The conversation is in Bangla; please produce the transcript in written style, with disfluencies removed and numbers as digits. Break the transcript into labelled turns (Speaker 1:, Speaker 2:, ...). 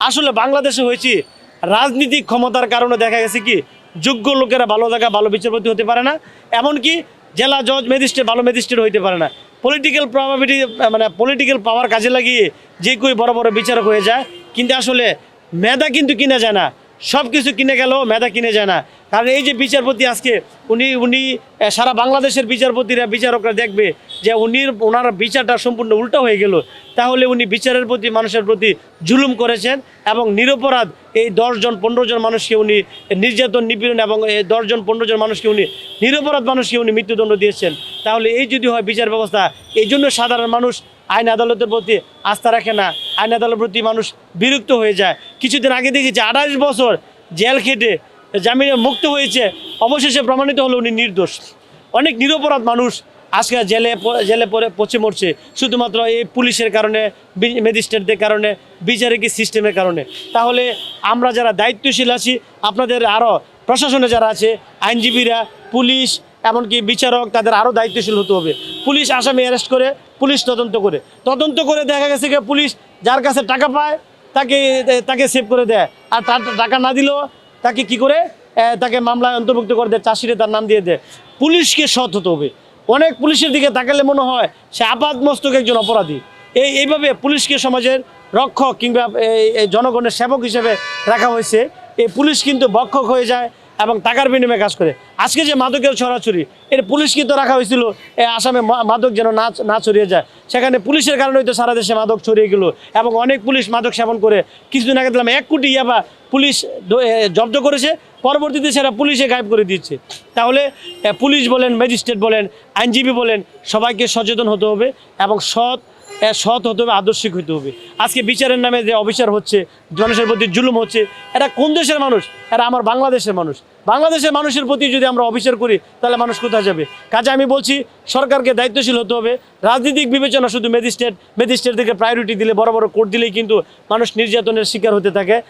Speaker 1: আসলে বাংলাদেশে হয়েছে রাজনৈতিক ক্ষমতার কারণে দেখা গেছে কি যোগ্য লোকেরা ভালো জায়গা ভালো বিচারপতি হতে পারে না, এমনকি জেলা জজ ম্যাজিস্ট্রেট ভালো ম্যাজিস্ট্রেট হইতে পারে না। পলিটিক্যাল প্রভাবিলিটি মানে পলিটিক্যাল পাওয়ার কাজে লাগিয়ে যে কেউ বড় বড় বিচারক হয়ে যায়, কিন্তু আসলে মেধা কিন্তু কিনে যায় না। সব কিছু কিনে গেলেও মেধা কিনে যায় না। কারণ এই যে বিচারপতি আজকে উনি সারা বাংলাদেশের বিচারকরা দেখবে যে ওনার বিচারটা সম্পূর্ণ উল্টো হয়ে গেল, তাহলে উনি বিচারের প্রতি মানুষের প্রতি জুলুম করেছেন এবং নিরপরাধ এই 10 জন 15 জন মানুষকে উনি নির্যাতন নিপীড়ন এবং এই 10 জন 15 জন মানুষকে উনি নিরপরাধ মানুষকে উনি মৃত্যুদণ্ড দিয়েছেন। তাহলে এই যদি হয় বিচার ব্যবস্থা, এই জন্য সাধারণ মানুষ আইন আদালতের প্রতি আস্থা রাখে না, আইন আদালতের প্রতি মানুষ বিরক্ত হয়ে যায়। কিছুদিন আগে দেখেছি 28 বছর জেল খেটে জামিনে মুক্ত হয়েছে, অবশেষে প্রমাণিত হলো উনি নির্দোষ। অনেক নিরপরাধ মানুষ আজকে জেলে পচে মরছে শুধুমাত্র এই পুলিশের কারণে, ম্যাজিস্ট্রেটদের কারণে, বিচারিক সিস্টেমের কারণে। তাহলে আমরা যারা দায়িত্বশীল আছি, আপনাদের আরও প্রশাসনে যারা আছে, আইনজীবীরা, পুলিশ, এমনকি বিচারক, তাদের আরও দায়িত্বশীল হতে হবে। পুলিশ আসামি অ্যারেস্ট করে, পুলিশ তদন্ত করে দেখা গেছে যে পুলিশ যার কাছে টাকা পায় তাকে সেভ করে দেয়, আর তার টাকা না দিলেও তাকে কি করে তাকে মামলায় অন্তর্ভুক্ত করে দেয়, চাষিরে তার নাম দিয়ে দেয়। পুলিশকে সৎ হতে হবে। অনেক পুলিশের দিকে তাকালে মনে হয় সে আপাতমস্তক একজন অপরাধী। এইভাবে পুলিশকে সমাজের রক্ষক কিংবা জনগণের সেবক হিসেবে রাখা হয়েছে। এই পুলিশ কিন্তু ভক্ষক হয়ে যায় এবং টাকার বিনিময়ে কাজ করে। আজকে যে মাদকের ছড়াছড়ি, এর পুলিশ কিন্তু রাখা হয়েছিল আসামে মাদক যেন না ছড়িয়ে যায়। সেখানে পুলিশের কারণে হয়তো সারা দেশে মাদক ছড়িয়ে গেল এবং অনেক পুলিশ মাদক সেবন করে। কিছুদিন আগে দিলাম 1 কোটি ইয়াবা পুলিশ জব্দ করেছে, পরবর্তীতে সেটা পুলিশে গায়েব করে দিচ্ছে। তাহলে পুলিশ বলেন, ম্যাজিস্ট্রেট বলেন, আইনজীবী বলেন, সবাইকে সচেতন হতে হবে এবং সৎ হতে হবে, আদর্শিক হতে হবে। আজকে বিচারের নামে যে অবিচার হচ্ছে, মানুষের প্রতি জুলুম হচ্ছে, এরা কোন দেশের মানুষ? এরা আমার বাংলাদেশের মানুষ। বাংলাদেশের মানুষের প্রতি যদি আমরা অবিচার করি, তাহলে মানুষ কোথায় যাবে? কাজে আমি বলছি সরকারকে দায়িত্বশীল হতে হবে। রাজনৈতিক বিবেচনা শুধু ম্যাজিস্ট্রেটদেরকে প্রায়োরিটি দিলে, বড় বড় কোর্ট দিলেই কিন্তু মানুষ নির্যাতনের শিকার হতে থাকে।